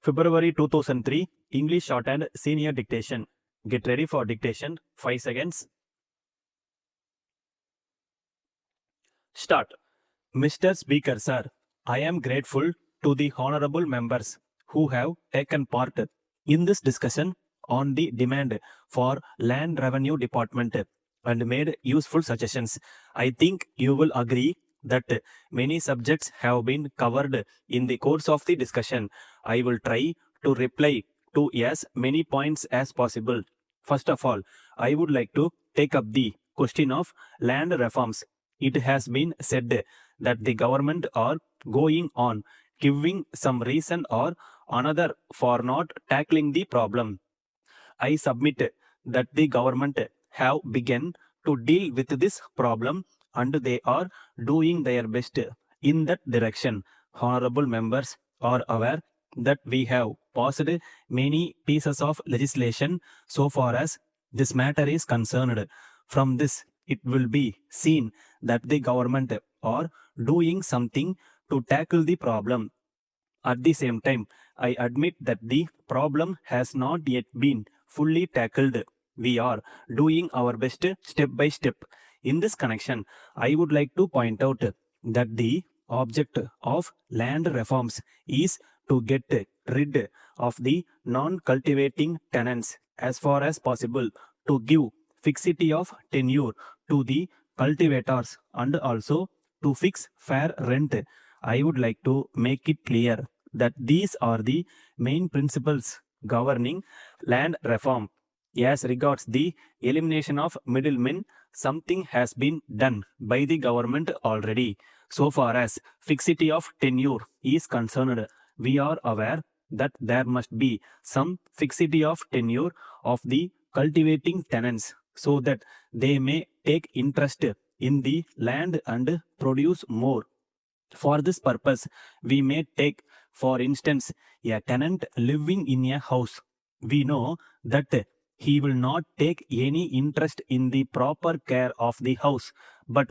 February 2003, English Shorthand Senior Dictation. Get ready for dictation. 5 seconds. Start. Mr. Speaker, sir, I am grateful to the honorable members who have taken part in this discussion on the demand for Land Revenue Department and made useful suggestions. I think you will agree that many subjects have been covered in the course of the discussion. I will try to reply to as many points as possible. First of all, I would like to take up the question of land reforms. It has been said that the government are going on giving some reason or another for not tackling the problem. I submit that the government have begun to deal with this problem and they are doing their best in that direction. Honorable members are aware that we have passed many pieces of legislation so far as this matter is concerned. From this, it will be seen that the government are doing something to tackle the problem. At the same time, I admit that the problem has not yet been fully tackled. We are doing our best step by step. In this connection, I would like to point out that the object of land reforms is to get rid of the non-cultivating tenants as far as possible, to give fixity of tenure to the cultivators and also to fix fair rent. I would like to make it clear that these are the main principles governing land reform. As regards the elimination of middlemen, something has been done by the government already. So far as fixity of tenure is concerned, we are aware that there must be some fixity of tenure of the cultivating tenants so that they may take interest in the land and produce more. For this purpose, we may take, for instance, a tenant living in a house. We know that he will not take any interest in the proper care of the house. But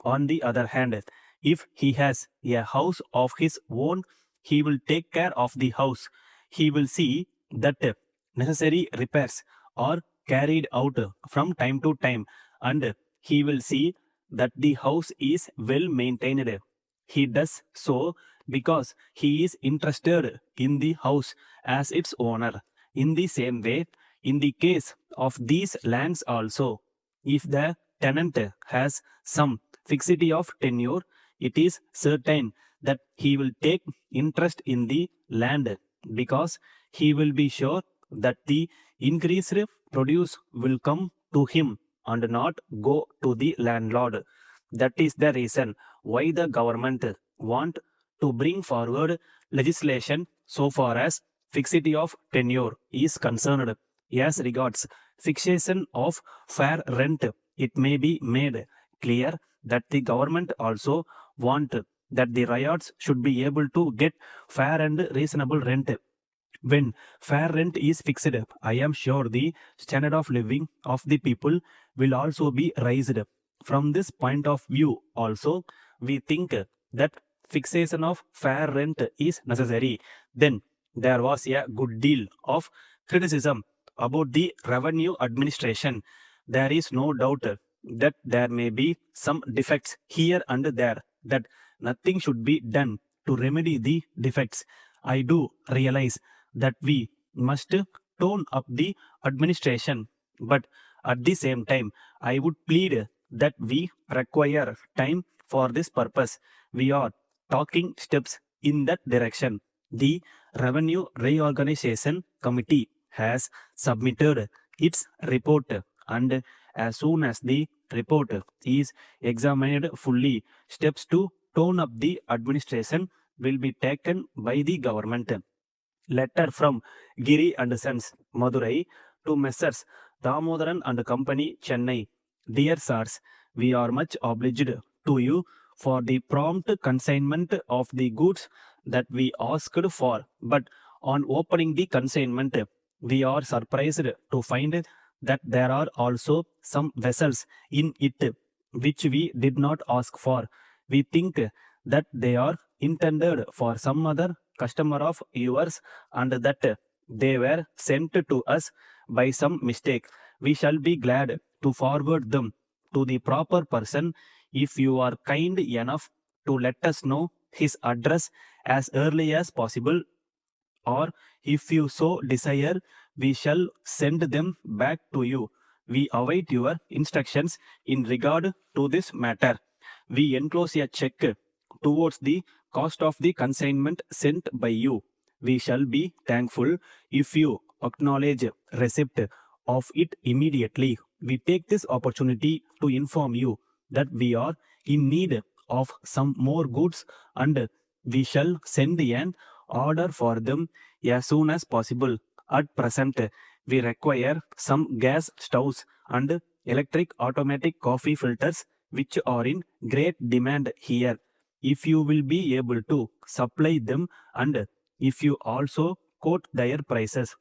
on the other hand, if he has a house of his own, he will take care of the house. He will see that necessary repairs are carried out from time to time, and he will see that the house is well maintained. He does so because he is interested in the house as its owner. In the same way, in the case of these lands also, if the tenant has some fixity of tenure, it is certain that he will take interest in the land because he will be sure that the increased produce will come to him and not go to the landlord. That is the reason why the government want to bring forward legislation so far as fixity of tenure is concerned. As regards fixation of fair rent, it may be made clear that the government also want that the riots should be able to get fair and reasonable rent. When fair rent is fixed, I am sure the standard of living of the people will also be raised. From this point of view also, we think that fixation of fair rent is necessary. Then there was a good deal of criticism about the revenue administration. There is no doubt that there may be some defects here and there, that nothing should be done to remedy the defects. I do realize that we must tone up the administration, but at the same time, I would plead that we require time for this purpose. We are taking steps in that direction. The Revenue Reorganization Committee has submitted its report, and as soon as the report is examined fully, steps to tone up the administration will be taken by the government. Letter from Giri and Sons, Madurai, to Messrs. Damodaran and Company, Chennai. Dear sirs, we are much obliged to you for the prompt consignment of the goods that we asked for, but on opening the consignment, we are surprised to find that there are also some vessels in it which we did not ask for. We think that they are intended for some other customer of yours and that they were sent to us by some mistake, we shall be glad to forward them to the proper person if you are kind enough to let us know his address as early as possible, or if you so desire, we shall send them back to you. We await your instructions in regard to this matter. We enclose a check towards the cost of the consignment sent by you. We shall be thankful if you acknowledge receipt of it immediately. We take this opportunity to inform you that we are in need of some more goods and we shall send an order for them as soon as possible. At present, we require some gas stoves and electric automatic coffee filters which are in great demand here. If you will be able to supply them and if you also quote their prices,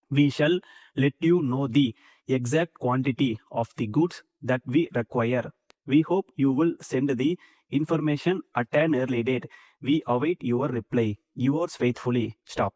we shall let you know the exact quantity of the goods that we require. We hope you will send the information at an early date. We await your reply. Yours faithfully, Stop.